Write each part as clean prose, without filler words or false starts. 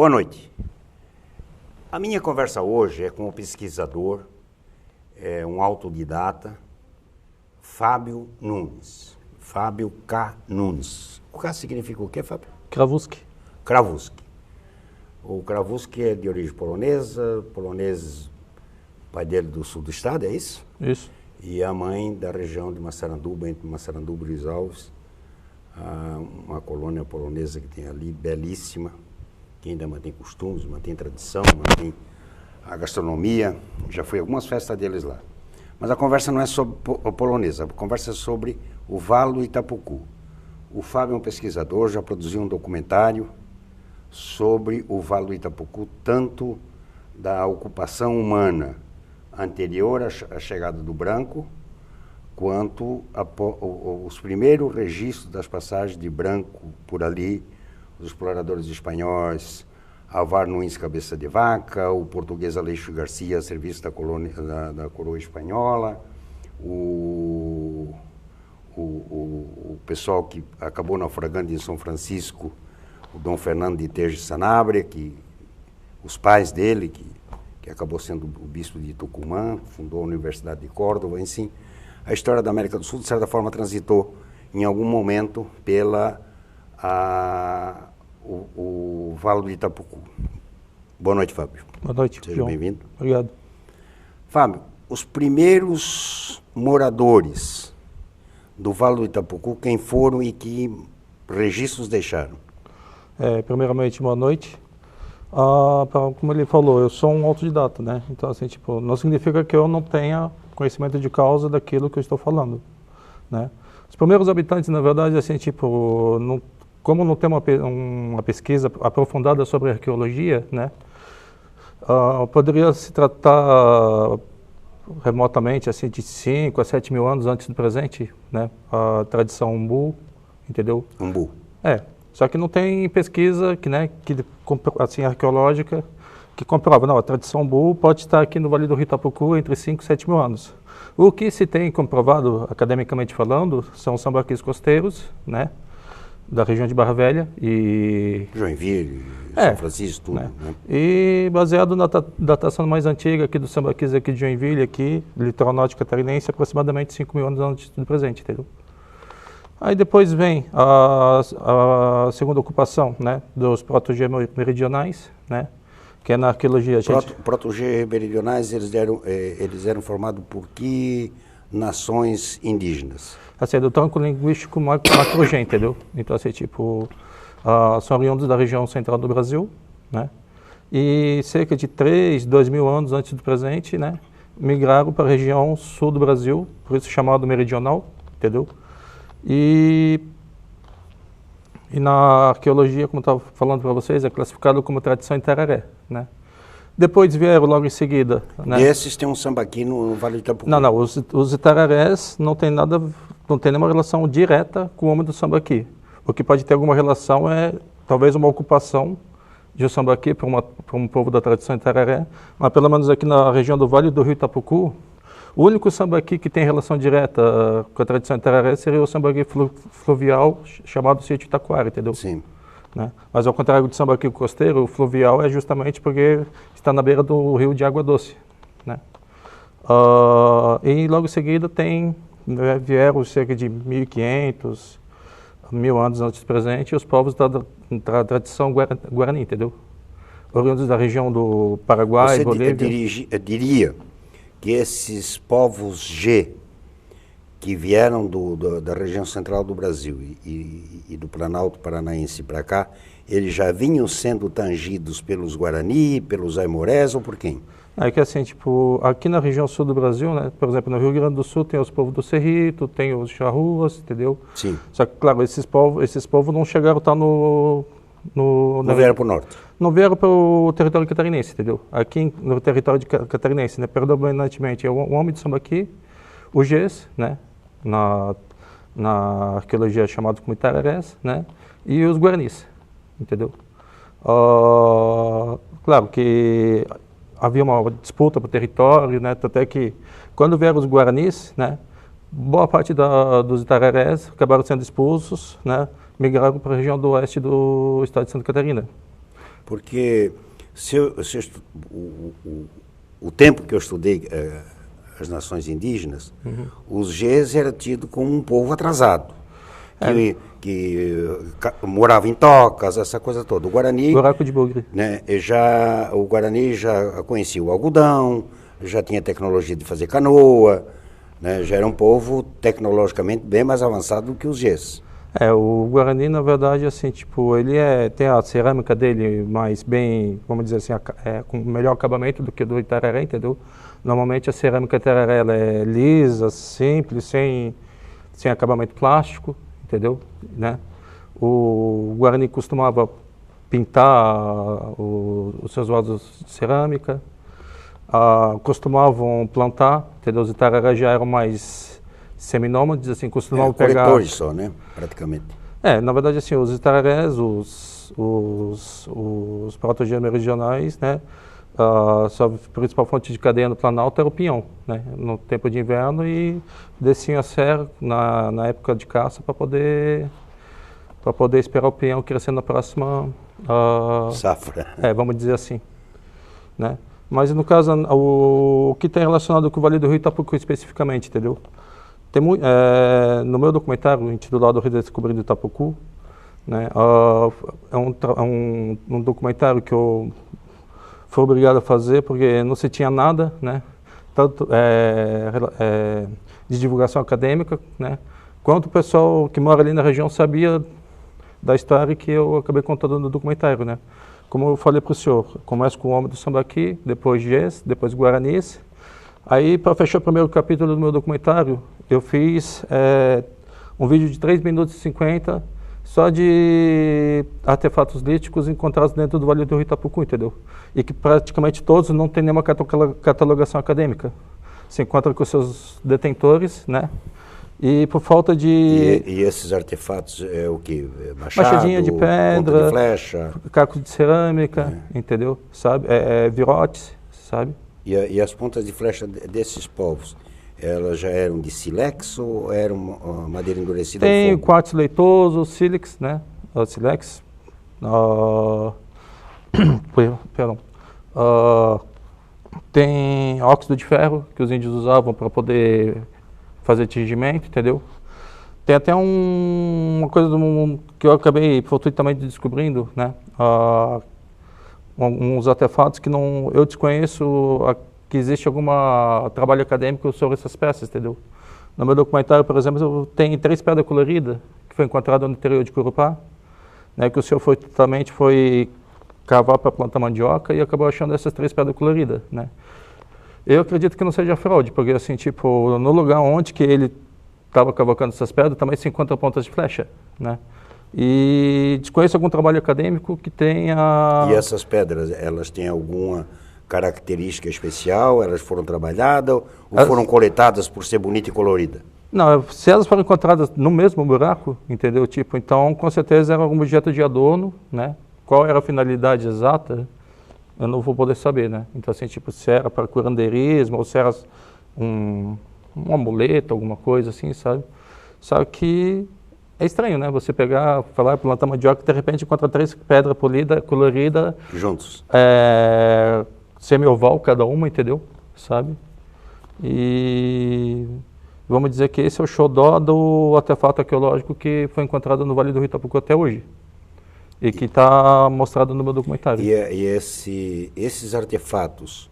Boa noite. A minha conversa hoje é com o pesquisador, um autodidata, Fábio Nunes. Fábio K. Nunes. O K significa o quê, Fábio? Krawuski. Krawuski. O Krawuski é de origem polonesa, pai dele do sul do estado, é isso? Isso. E a mãe da região de Massaranduba, entre Massaranduba e Luiz Alves, uma colônia polonesa que tem ali, belíssima, que ainda mantém costumes, mantém tradição, mantém a gastronomia. Já fui a algumas festas deles lá. Mas a conversa não é sobre a polonesa, a conversa é sobre o Vale do Itapucu. O Fábio é um pesquisador, já produziu um documentário sobre o Vale do Itapucu, tanto da ocupação humana anterior à chegada do branco, quanto os primeiros registros das passagens de branco por ali, os exploradores espanhóis, Alvar Nunes Cabeça de Vaca, o português Aleixo Garcia, a serviço da coroa espanhola, o pessoal que acabou naufragando em São Francisco, o Dom Fernando de Tejo Sanabria, os pais dele, que acabou sendo o bispo de Tucumã, fundou a Universidade de Córdoba, enfim. A história da América do Sul, de certa forma, transitou em algum momento pela o Vale do Itapucu. Boa noite, Fábio. Boa noite, Seja João. bem-vindo. Obrigado. Fábio, os primeiros moradores do Vale do Itapucu, quem foram e que registros deixaram? Primeiramente, boa noite. Como ele falou, eu sou um autodidata, né? Então, assim, tipo, não significa que eu não tenha conhecimento de causa daquilo que eu estou falando, né? Os primeiros habitantes, na verdade, assim, tipo, como não tem uma pesquisa aprofundada sobre arqueologia, né? Poderia se tratar remotamente, assim, de 5 a 7 mil anos antes do presente, né? A tradição umbu, entendeu? Umbu. Só que não tem pesquisa assim, arqueológica que comprova. Não, a tradição umbu pode estar aqui no Vale do Rio Itapucu entre 5 e 7 mil anos. O que se tem comprovado, academicamente falando, são os sambaquis costeiros, né? Da região de Barra Velha e... Joinville, São Francisco, tudo, né? E baseado na datação mais antiga aqui dos sambaquis aqui de Joinville, aqui, litoral norte catarinense, aproximadamente 5 mil anos antes do presente, entendeu? Aí depois vem a segunda ocupação, né, dos proto-meridionais, né, que é na arqueologia. Proto-meridionais, eles eram formados por que nações indígenas? Assim, do tronco linguístico macro-G, entendeu? Então, assim, tipo, são oriundos da região central do Brasil, né, e cerca de 2 mil anos antes do presente, né, migraram para a região sul do Brasil, por isso chamado meridional, entendeu? E na arqueologia, como eu estava falando para vocês, é classificado como tradição em Tararé, né? Depois vieram logo em seguida... né? E esses tem um sambaqui no Vale do Itapucu? Não, os Itararés não tem nenhuma relação direta com o homem do sambaqui. O que pode ter alguma relação é talvez uma ocupação de um sambaqui para um povo da tradição Itararé, mas pelo menos aqui na região do Vale do Rio Itapucu, o único sambaqui que tem relação direta com a tradição Itararé seria o sambaqui fluvial chamado Sítio Itaquara, entendeu? Sim. Né? Mas ao contrário do sambaqui costeiro, o fluvial é justamente porque está na beira do rio de água doce, né? E logo em seguida vieram cerca de 1.500, 1.000 anos antes do presente, os povos da tradição guarani, entendeu? Oriundos da região do Paraguai, Bolívia. Eu diria que esses povos G, que vieram da região central do Brasil e do Planalto Paranaense para cá, eles já vinham sendo tangidos pelos Guarani, pelos Aimorés ou por quem? É que assim, tipo, aqui na região sul do Brasil, né, por exemplo, no Rio Grande do Sul tem os povos do Cerrito, tem os charruas, entendeu? Sim. Só que, claro, esses povos não chegaram a estar não vieram para o norte? Não vieram para o território catarinense, entendeu? Aqui no território catarinense, né, predominantemente é o homem de sambaqui, o Gês, né, na arqueologia chamado como Itararés, né, e os Guaranis, entendeu? Claro que havia uma disputa por território, né, até que quando vieram os Guaranis, né, boa parte dos Itararés acabaram sendo expulsos, né, migraram para a região do oeste do estado de Santa Catarina. Porque o tempo que eu estudei as nações indígenas, os Gês era tido como um povo atrasado, que morava em tocas, essa coisa toda. O Guarani, Buraco de bugre. né, o Guarani já conhecia o algodão, já tinha tecnologia de fazer canoa, né, já era um povo tecnologicamente bem mais avançado do que os Gês. O Guarani, na verdade, assim, tipo, ele tem a cerâmica dele mais bem, vamos dizer assim, com melhor acabamento do que do Itararé, entendeu? Normalmente a cerâmica Itararé, ela é lisa, simples, sem acabamento plástico, entendeu? Né? O Guarani costumava pintar os seus vasos de cerâmica, costumavam plantar, entendeu? Os Itararé já eram mais seminômades, assim, costumavam pegar... Coletores só, né? Praticamente. Na verdade, assim, os Itararés, os proto-gêmeos regionais, né, sua principal fonte de cadeia no Planalto era o pinhão, né, no tempo de inverno, e desciam a serra na época de caça para poder esperar o pinhão crescer na próxima... safra. Vamos dizer assim, né. Mas, no caso, o que tem relacionado com o Vale do Rio Itapucu especificamente, entendeu? No meu documentário intitulado Redescobrindo Itapucu, né, é um documentário que eu fui obrigado a fazer porque não se tinha nada, né, tanto de divulgação acadêmica, né, quanto o pessoal que mora ali na região sabia da história que eu acabei contando no documentário, né. Como eu falei para o senhor, começo com o Homem do Sambaqui, depois Gês, depois Guaranis. Aí, para fechar o primeiro capítulo do meu documentário, eu fiz um vídeo de 3 minutos e 50 só de artefatos líticos encontrados dentro do Vale do Rio Itapucu, entendeu? E que praticamente todos não têm nenhuma catalogação acadêmica. Se encontra com seus detentores, né? E por falta de... E esses artefatos é o quê? Machadinha de pedra, ponta de flecha, cacos de cerâmica, entendeu? Sabe? Virotes, sabe? E as pontas de flecha desses povos, elas já eram de sílex ou eram madeira endurecida? Tem quartzo leitoso, sílex, né? Sílex. Perdão. Tem óxido de ferro que os índios usavam para poder fazer tingimento, entendeu? Tem até uma coisa que eu acabei fortuitamente descobrindo, né? Uns artefatos que eu desconheço que existe algum trabalho acadêmico sobre essas peças, entendeu? No meu documentário, por exemplo, tem 3 pedras coloridas que foi encontrada no interior de Corupá, né, que o senhor foi cavar para plantar mandioca e acabou achando essas 3 pedras coloridas, né? Eu acredito que não seja fraude, porque assim, tipo, no lugar onde que ele estava cavocando essas pedras também se encontra pontas de flecha, né? E desconheço algum trabalho acadêmico que tenha... E essas pedras, elas têm alguma característica especial? Elas foram trabalhadas ou foram coletadas por ser bonita e colorida? Não, se elas foram encontradas no mesmo buraco, entendeu? Tipo, então, com certeza era algum objeto de adorno, né? Qual era a finalidade exata, eu não vou poder saber, né? Então, assim, tipo, se era para curandeirismo ou se era um amuleto, alguma coisa assim, sabe? Só que é estranho, né? Você pegar, falar, plantar mandioca e de repente encontra 3 pedras coloridas. Juntos. Semi-oval cada uma, entendeu? Sabe? E vamos dizer que esse é o xodó do artefato arqueológico que foi encontrado no Vale do Rio Itapucu até hoje. E que está mostrado no meu documentário. E esses artefatos,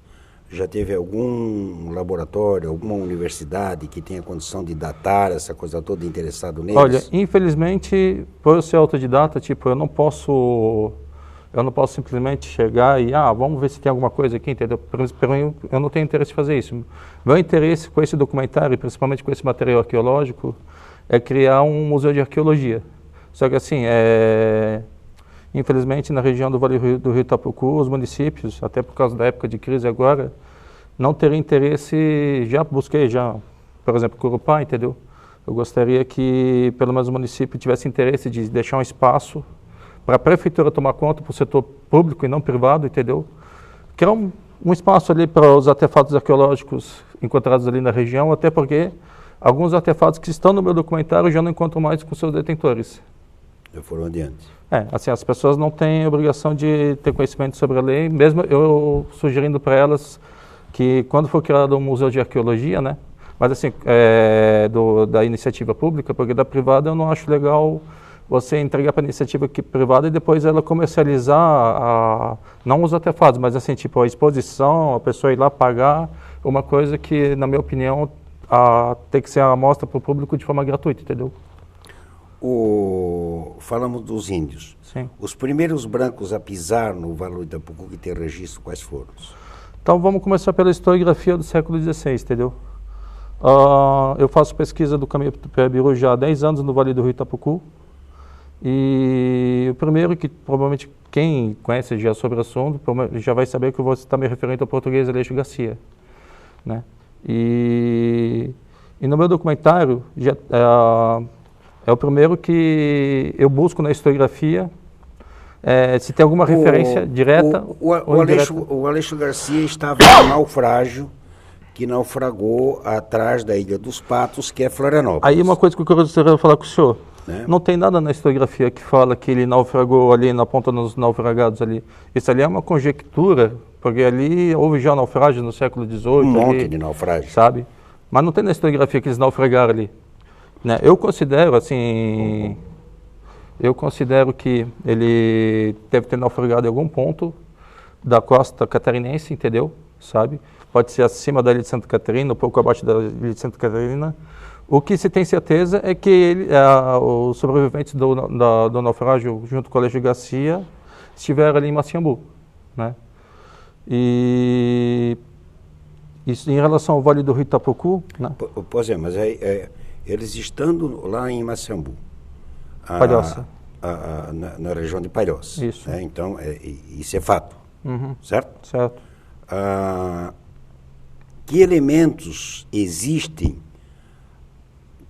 já teve algum laboratório, alguma universidade que tenha condição de datar essa coisa toda, interessado neles? Olha, infelizmente, por eu ser autodidata, tipo, eu não posso simplesmente chegar e, vamos ver se tem alguma coisa aqui, entendeu? Eu não tenho interesse em fazer isso. Meu interesse com esse documentário, principalmente com esse material arqueológico, é criar um museu de arqueologia. Só que assim, infelizmente, na região do Vale do Rio Itapucu, os municípios, até por causa da época de crise agora, não teriam interesse, por exemplo, Corupá, entendeu? Eu gostaria que, pelo menos, o município tivesse interesse de deixar um espaço para a prefeitura tomar conta, para o setor público e não privado, entendeu? Que é um espaço ali para os artefatos arqueológicos encontrados ali na região, até porque alguns artefatos que estão no meu documentário já não encontro mais com seus detentores. Já foram adiante. Assim, as pessoas não têm obrigação de ter conhecimento sobre a lei, mesmo eu sugerindo para elas que quando for criado um museu de arqueologia, né, mas assim, da iniciativa pública, porque da privada eu não acho legal você entregar para a iniciativa privada e depois ela comercializar, não os artefatos, mas assim, tipo a exposição, a pessoa ir lá pagar, uma coisa que, na minha opinião, tem que ser a amostra para o público de forma gratuita, entendeu? Falamos dos índios. Sim. Os primeiros brancos a pisar no Vale do Itapucu que tem registro, quais foram? Então vamos começar pela historiografia do século XVI, entendeu? Eu faço pesquisa do caminho do Piabiru já há 10 anos no Vale do Rio Itapucu. E o primeiro que provavelmente quem conhece já sobre o assunto já vai saber que eu vou estar me referindo ao português Aleixo Garcia, né? E no meu documentário é o primeiro que eu busco na historiografia se tem alguma referência direta ou indireta. O Aleixo Garcia estava no naufrágio que naufragou atrás da Ilha dos Patos, que é Florianópolis. Aí uma coisa que eu gostaria de falar com o senhor. Né? Não tem nada na historiografia que fala que ele naufragou ali na ponta dos naufragados ali. Isso ali é uma conjectura, porque ali houve já naufrágio no século XVIII. Um monte de naufrágio. Sabe? Mas não tem na historiografia que eles naufragaram ali. Né? Eu considero, assim, que ele deve ter naufragado em algum ponto da costa catarinense, entendeu? Sabe? Pode ser acima da ilha de Santa Catarina, um pouco abaixo da ilha de Santa Catarina. O que se tem certeza é que os sobreviventes do naufrágio, junto com o Aleixo Garcia, estiveram ali em Maciambu, né? E isso em relação ao Vale do Rio Itapucu, né? Pois é, mas eles estando lá em Maciambu, Palhoça. Na região de Palhoça. Isso. Né? Então, isso é fato, certo? Certo. Que elementos existem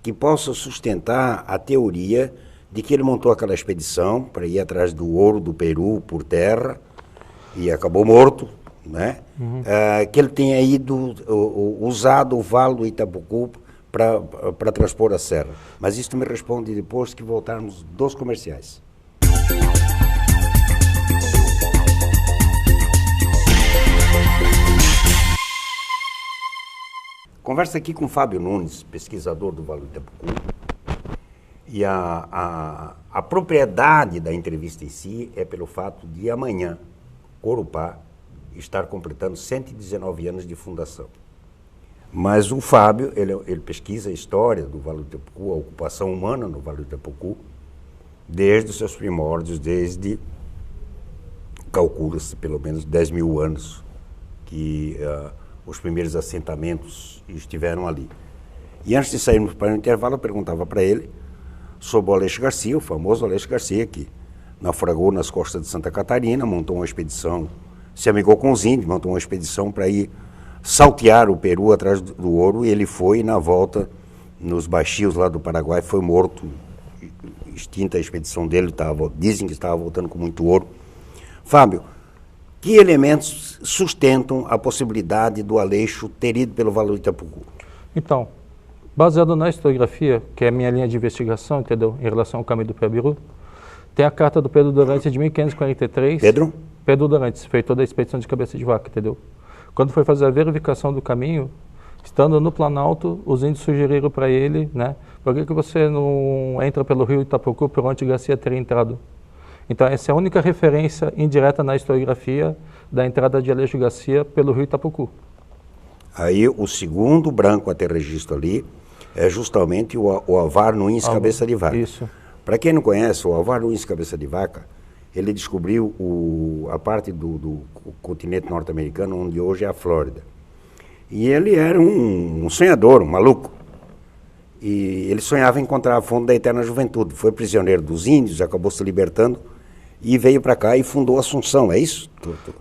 que possam sustentar a teoria de que ele montou aquela expedição para ir atrás do ouro do Peru por terra e acabou morto, né? Que ele tenha usado o Vale do Itapucu para transpor a serra. Mas isso me responde depois que voltarmos dos comerciais. Conversa aqui com Fábio Nunes, pesquisador do Vale do Itapucu. E a propriedade da entrevista em si é pelo fato de amanhã, Corupá, estar completando 119 anos de fundação. Mas o Fábio, ele pesquisa a história do Vale do Itapucu, a ocupação humana no Vale do Itapucu, desde os seus primórdios, calcula-se pelo menos 10 mil anos que os primeiros assentamentos estiveram ali. E antes de sairmos para o intervalo, eu perguntava para ele sobre o Aleixo Garcia, o famoso Aleixo Garcia, que naufragou nas costas de Santa Catarina, montou uma expedição, se amigou com os índios, montou uma expedição para ir saltear o Peru atrás do ouro, e ele foi, na volta, nos baixios lá do Paraguai, foi morto, extinta a expedição dele, dizem que estava voltando com muito ouro. Fábio, que elementos sustentam a possibilidade do Aleixo ter ido pelo Vale do Itapucu? Então, baseado na historiografia, que é a minha linha de investigação, entendeu? Em relação ao caminho do Piabiru, tem a carta do Pedro Dorantes de 1543. Pedro? Pedro Dorantes, feitor da expedição de Cabeça de Vaca, entendeu? Quando foi fazer a verificação do caminho, estando no Planalto, os índios sugeriram para ele, né? Por que você não entra pelo rio Itapucu por onde Garcia teria entrado? Então, essa é a única referência indireta na historiografia da entrada de Aleixo Garcia pelo rio Itapucu. Aí, o segundo branco a ter registro ali é justamente o Alvar Nunes Cabeça de Vaca. Isso. Para quem não conhece, o Alvar Nunes Cabeça de Vaca, ele descobriu a parte do continente norte-americano, onde hoje é a Flórida. E ele era um sonhador, um maluco. E ele sonhava encontrar a fonte da eterna juventude. Foi prisioneiro dos índios, acabou se libertando e veio para cá e fundou Assunção, é isso?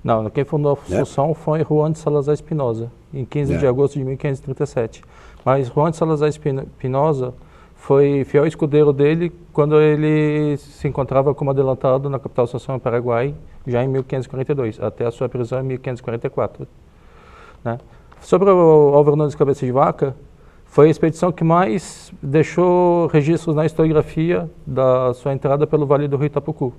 Não, quem fundou a Assunção foi Juan de Salazar Espinosa, em 15 de agosto de 1537. Mas Juan de Salazar Espinosa foi fiel escudeiro dele quando ele se encontrava como adelantado na capital Assunção, Paraguai, já em 1542, até a sua prisão em 1544. Né? Sobre o Álvaro Nunes Cabeça de Vaca, Foi a expedição que mais deixou registros na historiografia da sua entrada pelo Vale do Rio Itapucu,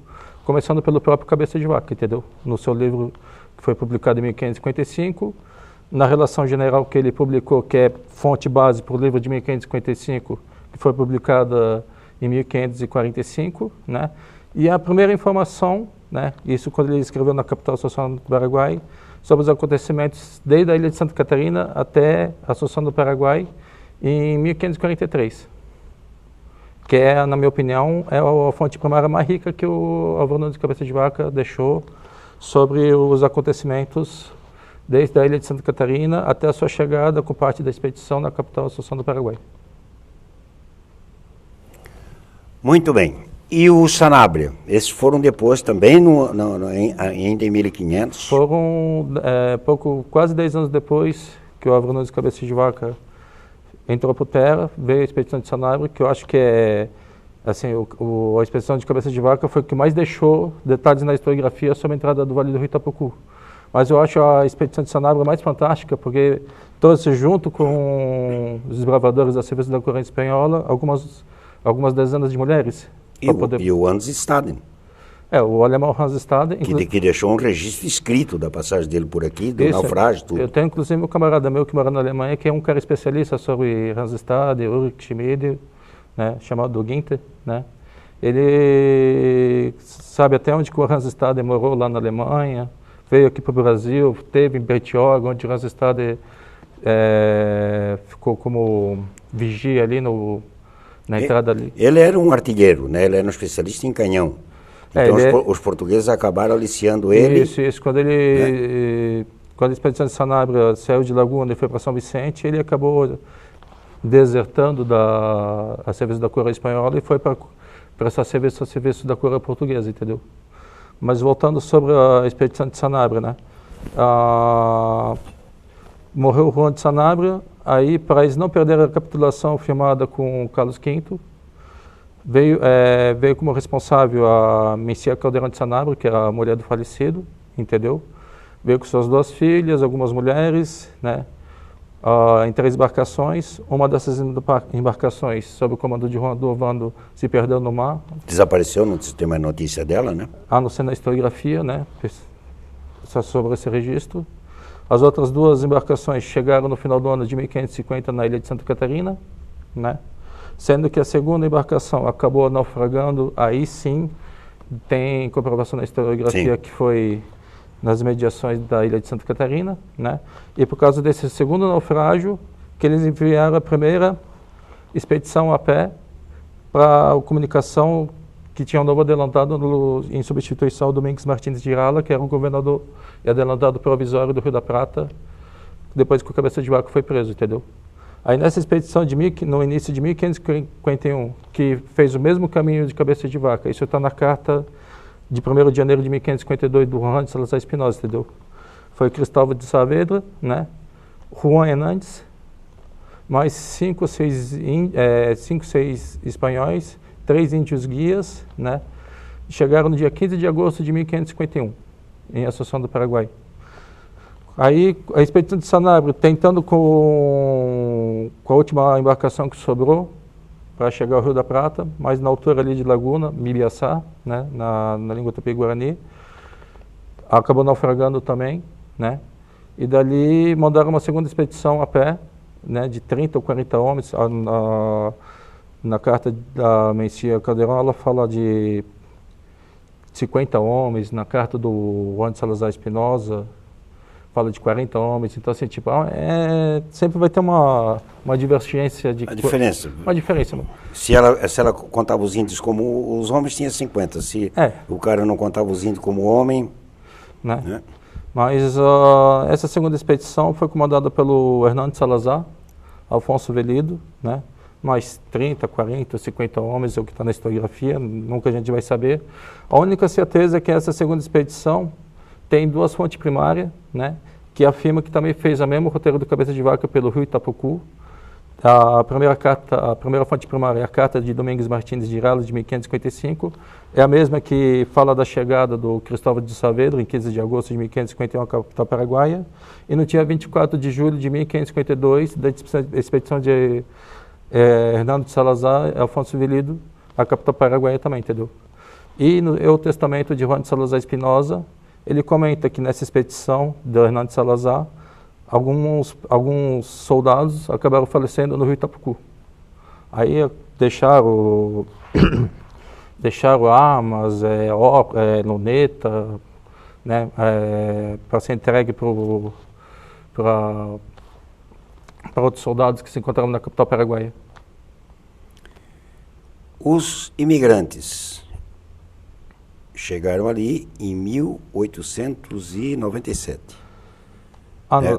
começando pelo próprio Cabeça de Vaca, entendeu? No seu livro que foi publicado em 1555, na relação general que ele publicou, que é fonte base para o livro de 1555, que foi publicada em 1545, né? E a primeira informação, né, isso quando ele escreveu na Capital Social do Paraguai, sobre os acontecimentos desde a ilha de Santa Catarina até a Assunção do Paraguai, em 1543, que é, na minha opinião, é a fonte primária mais rica que o Álvaro Nunes Cabeça de Vaca deixou sobre os acontecimentos desde a ilha de Santa Catarina até a sua chegada com parte da expedição na capital Assunção do Paraguai. Muito bem. E o Sanabria? Esses foram depois também, ainda em 1500? Foram quase 10 anos depois que o Álvaro Nunes Cabeça de Vaca entrou por terra, veio a expedição de Sanabria, que eu acho que é, assim, a expedição de Cabeça de Vaca foi o que mais deixou detalhes na historiografia sobre a entrada do Vale do Rio Itapucu. Mas eu acho a expedição de Sanabria mais fantástica, porque trouxe junto com os desbravadores da serviço da corrente espanhola algumas dezenas de mulheres. E o Hans Staden. O alemão Hans Staden. Que deixou um registro escrito da passagem dele por aqui, do naufrágio, tudo. Eu tenho inclusive um camarada meu que mora na Alemanha, que é um cara especialista sobre Hans Staden, Ulrich Schmid, né, chamado Günther, né? Ele sabe até onde que o Hans Staden morou lá na Alemanha, veio aqui para o Brasil, teve em Bertioga, onde o Hans Staden ficou como vigia ali na entrada ali. Ele era um artilheiro, né? Ele era um especialista em canhão. Então os portugueses acabaram aliciando ele. Isso. Quando a expedição de Sanabria saiu de Laguna e foi para São Vicente, ele acabou desertando a serviço da coroa espanhola e foi para prestar serviço da coroa portuguesa, entendeu? Mas voltando sobre a expedição de Sanabria, né? Morreu o Juan de Sanabria, aí para eles não perderem a capitulação firmada com o Carlos V, veio como responsável a Mencia Caldeirão de Sanabria, que era a mulher do falecido, entendeu? Veio com suas 2 filhas, algumas mulheres, né? Em 3 embarcações. Uma dessas embarcações, sob o comando de Juan do Ovando, se perdeu no mar. Desapareceu, não tem mais notícia dela, né? A não ser na historiografia, né? Só sobre esse registro. As outras 2 embarcações chegaram no final do ano de 1550 na ilha de Santa Catarina, né? Sendo que a segunda embarcação acabou naufragando, aí sim tem comprovação na historiografia que foi nas mediações da ilha de Santa Catarina, né? E por causa desse segundo naufrágio, que eles enviaram a primeira expedição a pé para a comunicação que tinha um novo adelantado em substituição ao Domingos Martins de Irala, que era o governador e adelantado provisório do Rio da Prata, depois que o Cabeça de Vaca foi preso, entendeu? Aí nessa expedição no início de 1551, que fez o mesmo caminho de Cabeça de Vaca, isso está na carta de 1º de janeiro de 1552 do Juan de Salazar Espinosa, entendeu? Foi Cristóvão de Saavedra, né? Juan Hernandes, mais 5 ou 6 espanhóis, 3 índios guias, né? Chegaram no dia 15 de agosto de 1551, em Assunção do Paraguai. Aí a expedição de Sanabria, tentando com a última embarcação que sobrou, para chegar ao Rio da Prata, mas na altura ali de Laguna, Mibiaçá, né, na língua tupi-guarani, acabou naufragando também, né? E dali mandaram uma segunda expedição a pé, né, de 30 ou 40 homens. Na carta da Mencia Caldeirão ela fala de 50 homens, na carta do Juan de Salazar Espinosa fala de 40 homens, então assim, tipo, sempre vai ter uma divergência de... A diferença. Uma diferença. Se ela contava os índios como os homens, tinha 50. Se o cara não contava os índios como homem... Né? Mas essa segunda expedição foi comandada pelo Hernando Salazar, Alfonso Velido, né? Mais 30, 40, 50 homens, é o que está na historiografia, nunca a gente vai saber. A única certeza é que essa segunda expedição tem 2 fontes primárias, né, que afirma que também fez o mesmo roteiro do Cabeça de Vaca pelo Rio Itapucu, A primeira fonte primária é a carta de Domingos Martins de Irala, de 1555, é a mesma que fala da chegada do Cristóvão de Saavedra, em 15 de agosto de 1551, à capital paraguaia, e no dia 24 de julho de 1552, da expedição de Hernando de Salazar e Afonso Velido, à capital paraguaia também, entendeu? E no o testamento de Juan de Salazar Espinosa, ele comenta que nessa expedição de Hernando de Salazar, alguns soldados acabaram falecendo no rio Itapucu. Aí deixaram armas, luneta, né, para ser entregue para outros soldados que se encontravam na capital paraguaia. Os imigrantes chegaram ali em 1897.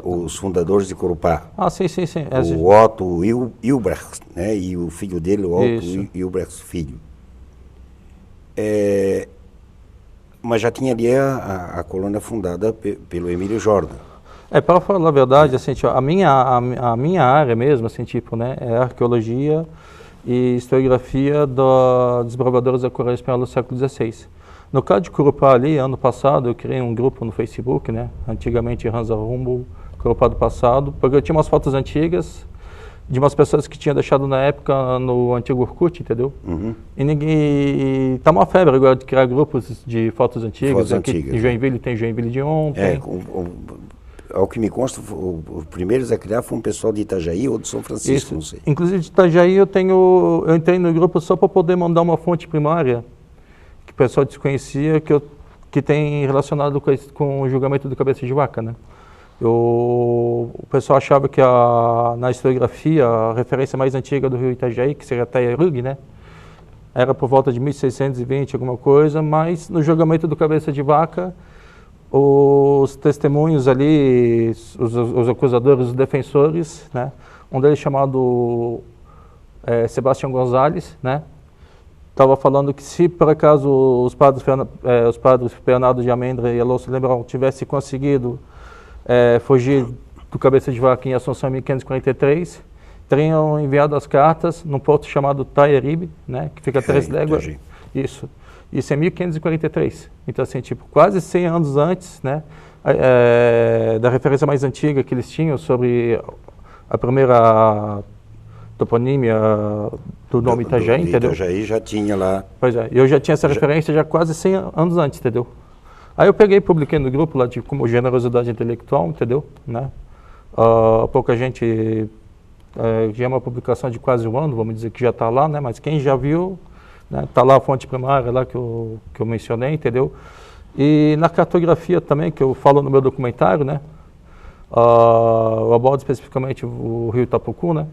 Os fundadores de Corupá. Sim. O Otto Hilbrecht, né, e o filho dele, o Otto Hilbrecht Filho. Mas já tinha ali a colônia fundada pelo Emílio Jordan. Para falar a verdade, assim, a minha área mesmo, assim, né, é arqueologia e historiografia dos desbravadores da coroa espanhola do século XVI. No caso de Corupá ali, ano passado, eu criei um grupo no Facebook, né? Antigamente Hansa Rumbo, Corupá do passado, porque eu tinha umas fotos antigas de umas pessoas que tinham deixado na época no antigo Orkut, entendeu? Uhum. E tá uma febre agora de criar grupos de fotos antigas. Em Joinville tem Joinville de ontem. Ao que me consta, os primeiros a criar foi um pessoal de Itajaí ou de São Francisco, não sei. Inclusive de Itajaí eu entrei no grupo só para poder mandar uma fonte primária que o pessoal desconhecia, que tem relacionado com o julgamento do cabeça de vaca, né? O pessoal achava que na historiografia a referência mais antiga do rio Itajaí, que seria Taierug, né? Era por volta de 1620, alguma coisa, mas no julgamento do cabeça de vaca, os testemunhos ali, os acusadores, os defensores, né? Um deles chamado Sebastião Gonzalez, né? Estava falando que se por acaso os padres Bernardo de Almendra e Alonso Lebrão tivessem conseguido fugir do cabeça de vaca em Assunção em 1543, teriam enviado as cartas num porto chamado Tairibe, né, que fica a 3 léguas. Isso é 1543. Então, assim, tipo, quase 100 anos antes, né, da referência mais antiga que eles tinham sobre a primeira toponímia do nome Itajaí, entendeu? Itajaí já tinha lá. Pois é, eu já tinha essa referência já quase 100 anos antes, entendeu? Aí eu peguei e publiquei no grupo lá de como generosidade intelectual, entendeu? Né? Pouca gente, já é uma publicação de quase um ano, vamos dizer que já está lá, né? Mas quem já viu, né? Está lá a fonte primária lá que eu mencionei, entendeu? E na cartografia também, que eu falo no meu documentário, né? Eu abordo especificamente o rio Itapucu, né?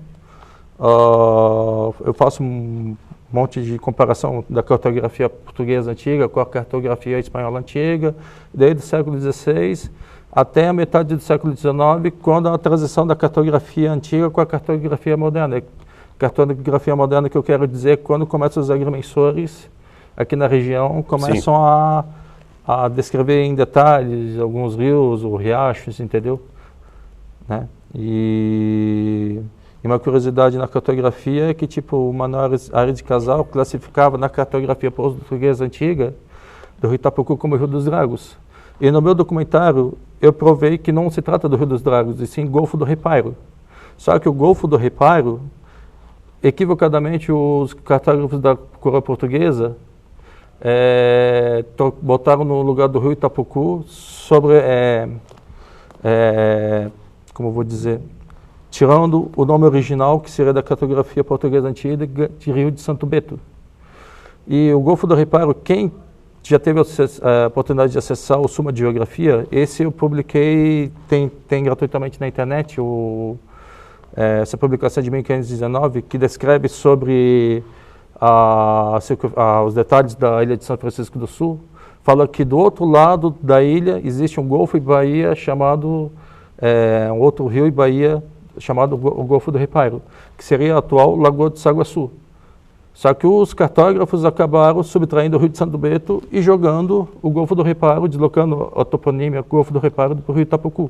Eu faço um monte de comparação da cartografia portuguesa antiga com a cartografia espanhola antiga, desde o século XVI até a metade do século XIX, quando a transição da cartografia antiga com a cartografia moderna. Cartografia moderna que eu quero dizer quando começam os agrimensores aqui na região, começam a descrever em detalhes alguns rios ou riachos, entendeu? Né? E uma curiosidade na cartografia é que, tipo, o Manuel Aires de Casal classificava na cartografia portuguesa antiga do rio Itapucu como Rio dos Dragos. E no meu documentário eu provei que não se trata do Rio dos Dragos, e sim Golfo do Repairo. Só que o Golfo do Repairo, equivocadamente, os cartógrafos da coroa portuguesa botaram no lugar do rio Itapucu sobre, como eu vou dizer, tirando o nome original, que seria da cartografia portuguesa antiga, de Rio de Santo Beto. E o Golfo do Repairo, quem já teve a oportunidade de acessar o Suma de Geografia, esse eu publiquei, tem gratuitamente na internet, essa publicação de 1519, que descreve sobre os detalhes da ilha de São Francisco do Sul. Fala que do outro lado da ilha existe um golfo e baía chamado, um outro rio e baía chamado o Golfo do Repairo, que seria a atual Lagoa do Saguaçu. Só que os cartógrafos acabaram subtraindo o Rio de Santo Beto e jogando o Golfo do Repairo, deslocando a toponímia Golfo do Repairo para o Rio Itapucu.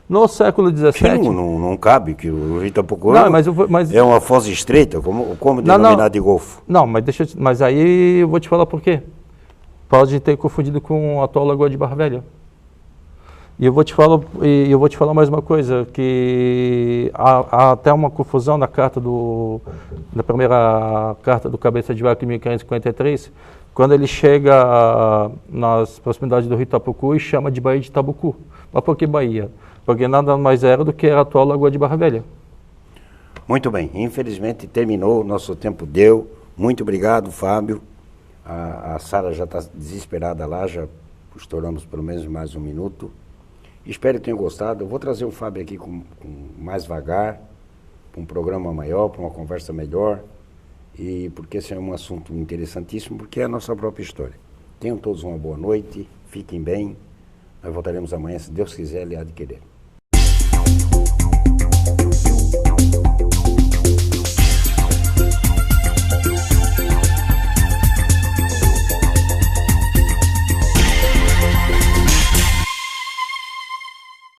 No século XVII... Não cabe, que o Rio Itapucu mas é uma foz estreita, como denominar de Golfo? Não, mas aí eu vou te falar por quê. Pode ter confundido com a atual Lagoa de Barra Velha. E eu vou te falar mais uma coisa, que há até uma confusão na primeira carta do Cabeça de Vaca de 1553, quando ele chega nas proximidades do Rio Itapucu e chama de Baía de Itabucu. Mas por que Bahia? Porque nada mais era do que a atual Lagoa de Barra Velha. Muito bem, infelizmente terminou, nosso tempo deu. Muito obrigado, Fábio. A Sara já está desesperada lá, já estouramos pelo menos mais um minuto. Espero que tenham gostado. Eu vou trazer o Fábio aqui com mais vagar, para um programa maior, para uma conversa melhor. E porque esse é um assunto interessantíssimo, porque é a nossa própria história. Tenham todos uma boa noite, fiquem bem. Nós voltaremos amanhã, se Deus quiser, lhe há de querer.